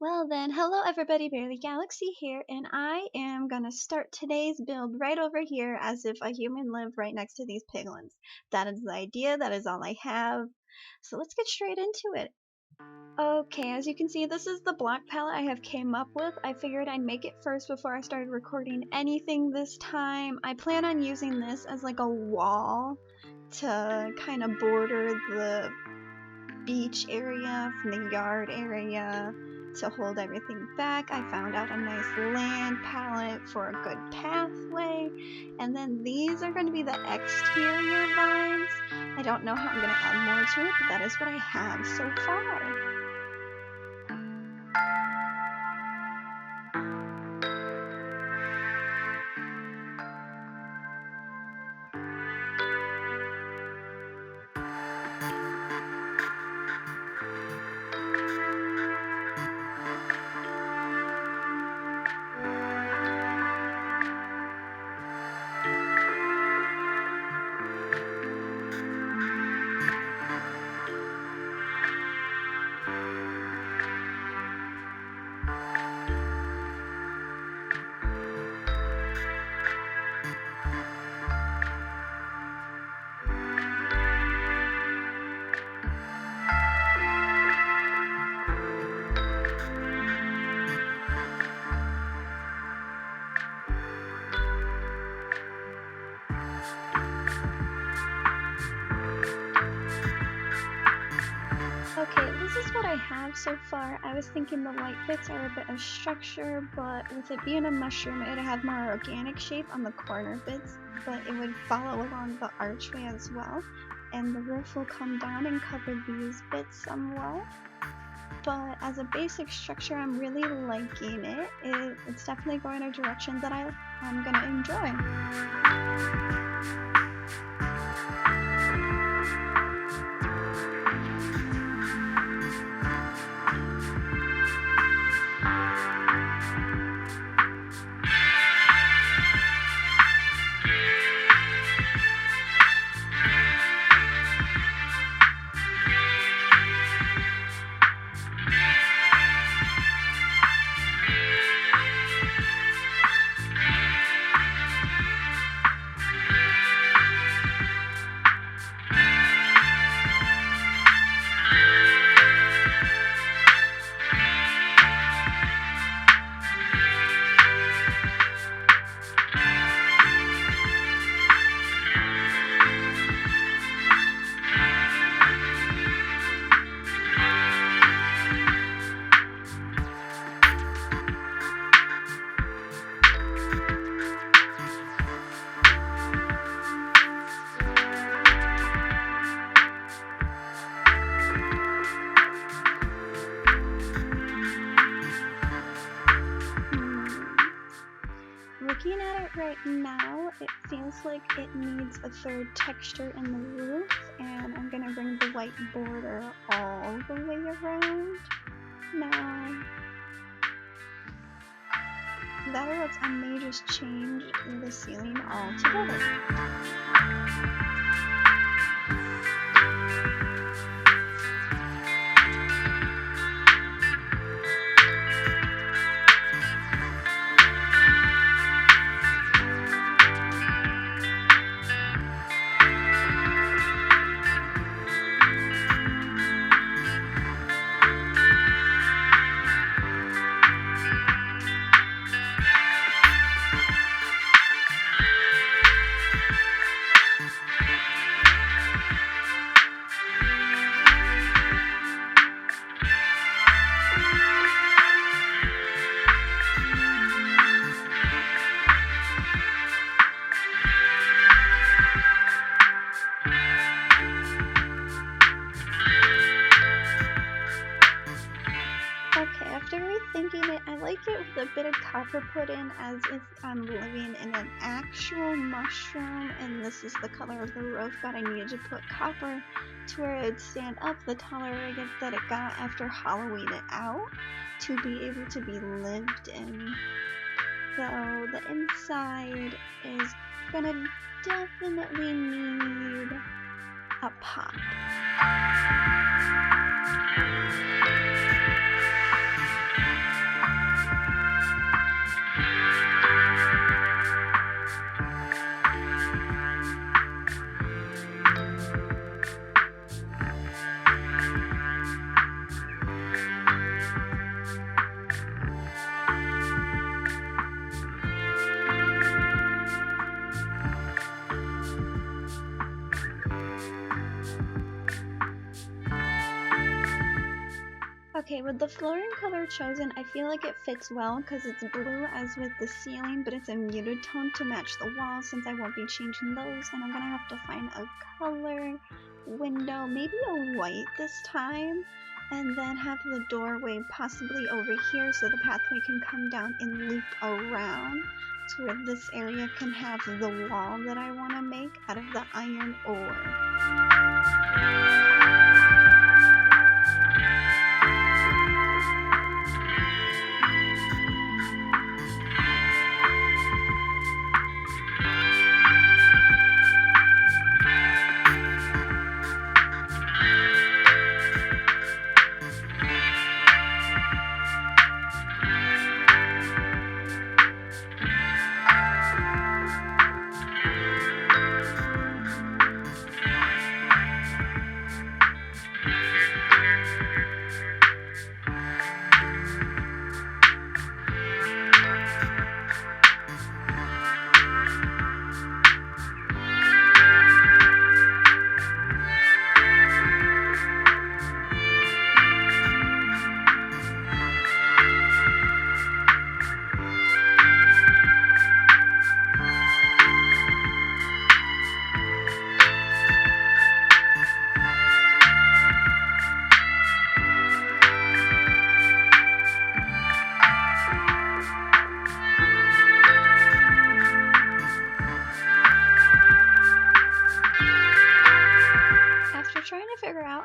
Well then, hello everybody, Barely Galaxy here, and I am gonna start today's build right over here as if a human lived right next to these piglins. That is the idea, that is all I have. So let's get straight into it. Okay, as you can see, this is the block palette I have came up with. I figured I'd make it first before I started recording anything this time. I plan on using this as like a wall to kind of border the beach area from the yard area to hold everything back. I found out a nice land palette for a good pathway, and then these are going to be the exterior vines. I don't know how I'm going to add more to it, but that is what I have so far. Okay, this is what I have so far. I was thinking the white bits are a bit of structure, but with it being a mushroom, it would have more organic shape on the corner bits, but it would follow along the archway as well, and the roof will come down and cover these bits somewhat. But as a basic structure, I'm really liking it. It's definitely going a direction that I'm gonna enjoy. Looking at it right now, it feels like it needs a third texture in the roof, and I'm gonna bring the white border all the way around. Now, that or else I may just change the ceiling altogether. After rethinking it, I like it with a bit of copper put in as if I'm living in an actual mushroom, and this is the color of the roof, but I needed to put copper to where it would stand up the taller that it got after hollowing it out to be able to be lived in. So the inside is gonna definitely need a pop. with the flooring color chosen, I feel like it fits well because it's blue as with the ceiling, but it's a muted tone to match the walls since I won't be changing those, and I'm gonna have to find a color window, maybe a white this time, and then have the doorway possibly over here so the pathway can come down and loop around to where this area can have the wall that I want to make out of the iron ore.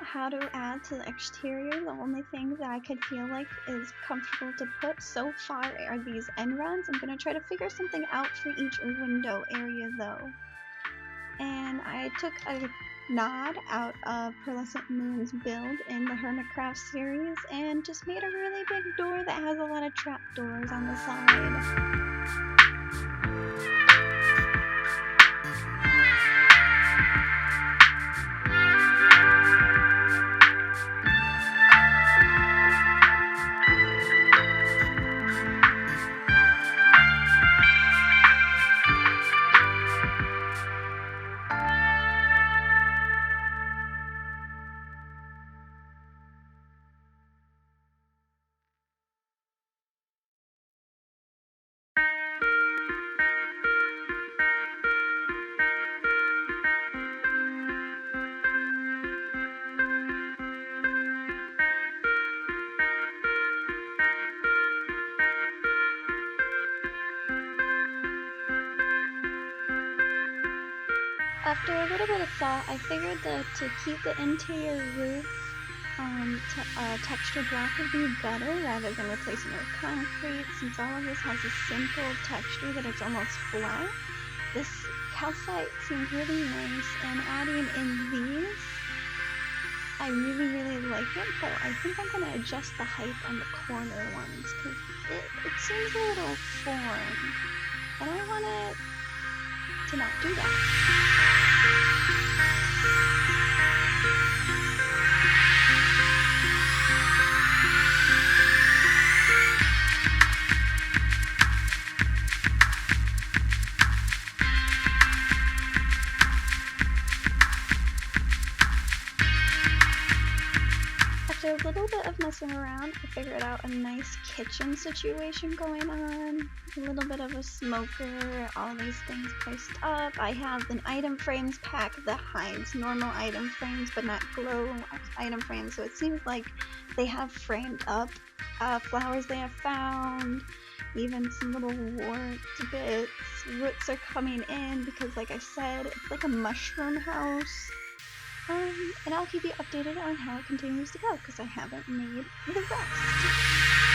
How to add to the exterior, the only thing that I could feel like is comfortable to put so far are these end rounds. I'm going to try to figure something out for each window area though. And I took a nod out of Pearlescent Moon's build in the 𝒎𝓅𝓅𝓇𝒒𝒾𝒶𝓉𝒒e series and just made a really big door that has a lot of trapdoors on the side. After a little bit of thought, I figured that to keep the interior roof texture block would be better rather than replacing it with concrete, since all of this has a simple texture that it's almost flat. This calcite seems really nice, and adding in these, I really like it, but I think I'm going to adjust the height on the corner ones because it seems a little foreign, and I want it to not do that. After a little bit of messing around, I figured out a nice kitchen situation going on. A little bit of a smoker, all these things placed up. I have an item frames pack that hides normal item frames but not glow item frames, so it seems like they have framed up flowers they have found, even some little wart bits. Roots are coming in because, like I said, it's like a mushroom house. And I'll keep you updated on how it continues to go because I haven't made the rest.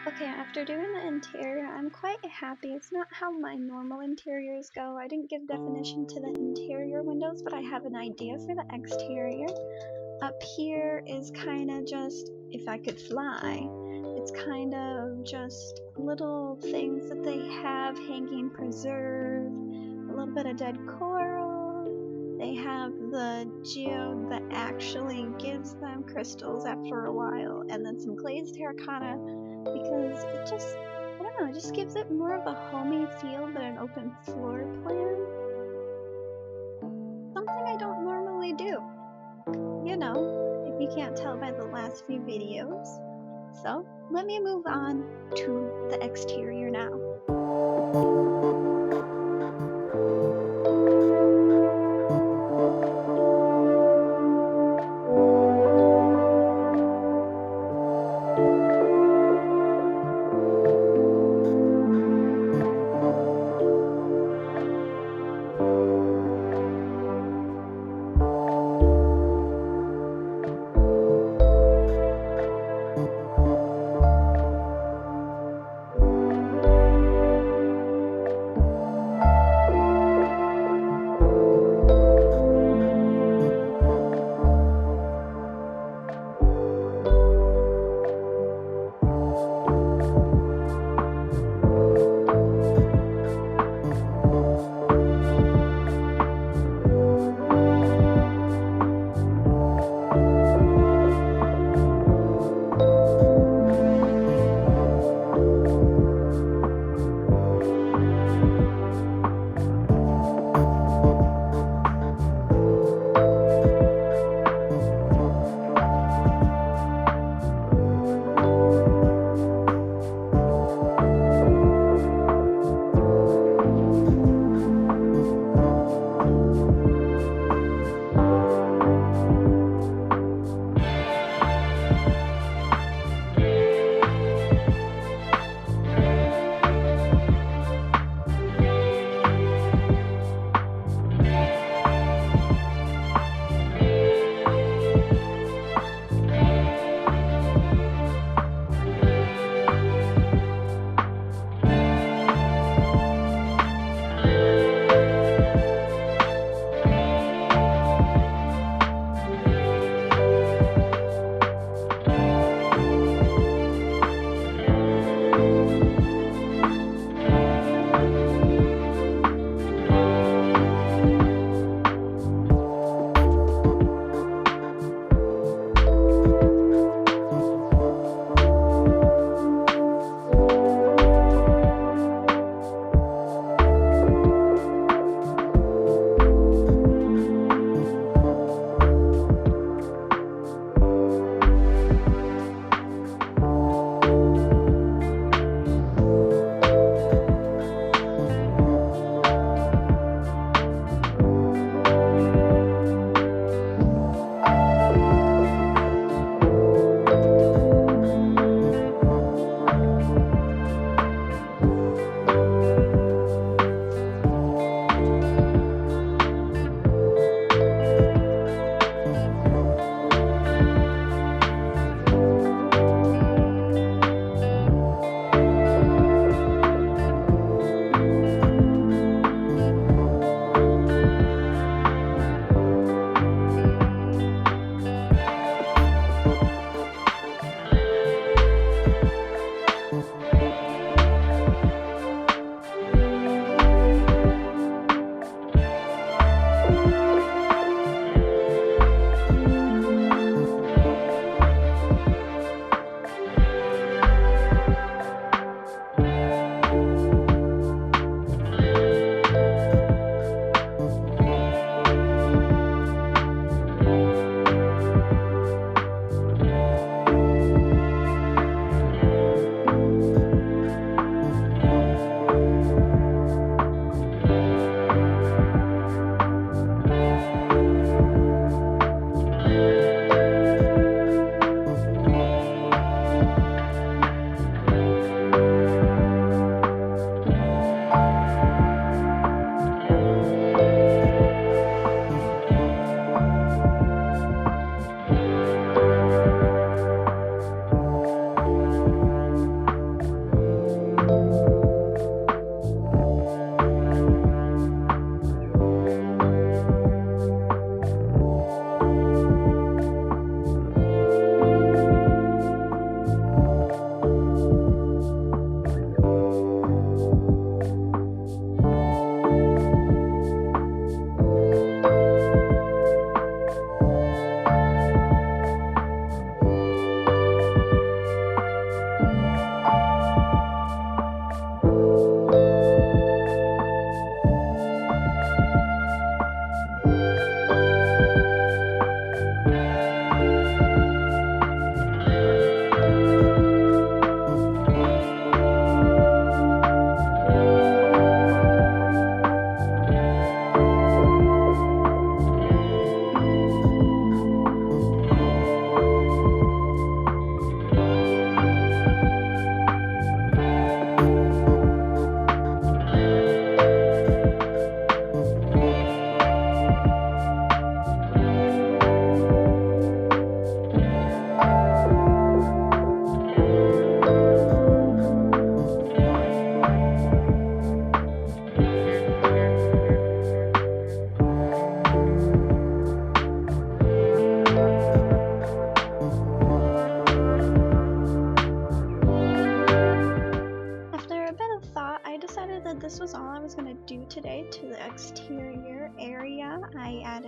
Okay, after doing the interior, I'm quite happy. It's not how my normal interiors go. I didn't give definition to the interior windows, but I have an idea for the exterior. Up here is kind of just, if I could fly, it's kind of just little things that they have hanging preserved, a little bit of dead coral. They have the geode that actually gives them crystals after a while, and then some glazed terracotta, because it just, I don't know, it just gives it more of a homey feel but an open floor plan. Something I don't normally do. You know, if you can't tell by the last few videos. So, let me move on to the exterior now.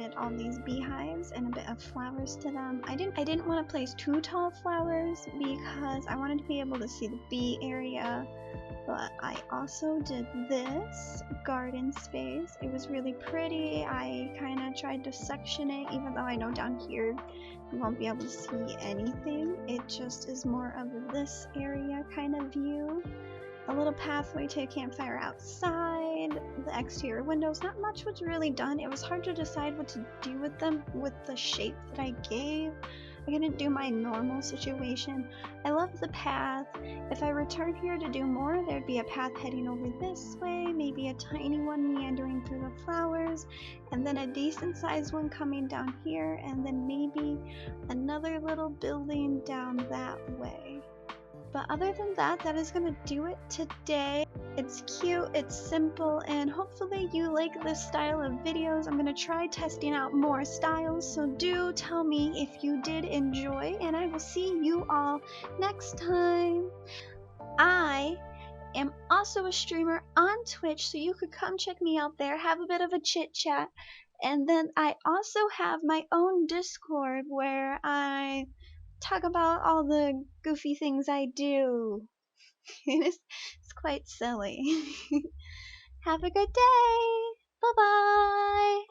added all these beehives and a bit of flowers to them. I didn't want to place too tall flowers because I wanted to be able to see the bee area. But I also did this garden space. It was really pretty. I kind of tried to section it, even though I know down here you won't be able to see anything. It just is more of this area kind of view. A little pathway to a campfire outside, the exterior windows. Not much was really done. It was hard to decide what to do with them with the shape that I gave. I couldn't do my normal situation. I love the path. If I return here to do more, there'd be a path heading over this way, maybe a tiny one meandering through the flowers, and then a decent sized one coming down here, and then maybe another little building down that way. But other than that, that is gonna do it today. It's cute, it's simple, and hopefully you like this style of videos. I'm gonna try testing out more styles, so do tell me if you did enjoy, and I will see you all next time. I am also a streamer on Twitch, so you could come check me out there, have a bit of a chit chat. And then I also have my own Discord where I talk about all the goofy things I do. it's quite silly. Have a good day. Bye bye.